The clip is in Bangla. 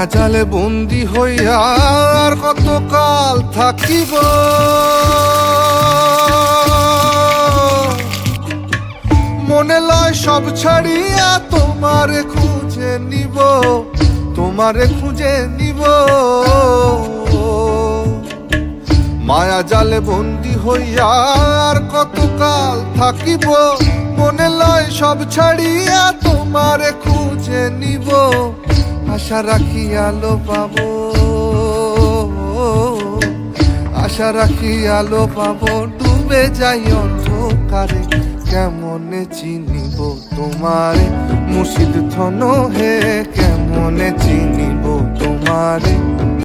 মায়া জালে বন্দি হইয়া আর কতকাল থাকিব, মনে লয় সব ছাড়িয়া তোমারে খুঁজে নিব, তোমারে খুঁজে নিব। মায়া জালে বন্দি হইয়া আর কতকাল থাকিব, মনে লয় সব ছাড়িয়া তোমারে খুঁজে নিব। আশা রাখি আলো পাবো, আশা রাখি আলো পাবো, ডুবে যাই অন্ধকারে কেমনে চিনিব তোমারে মুর্শিদ ধন হে, কেমনে চিনিব তোমারে।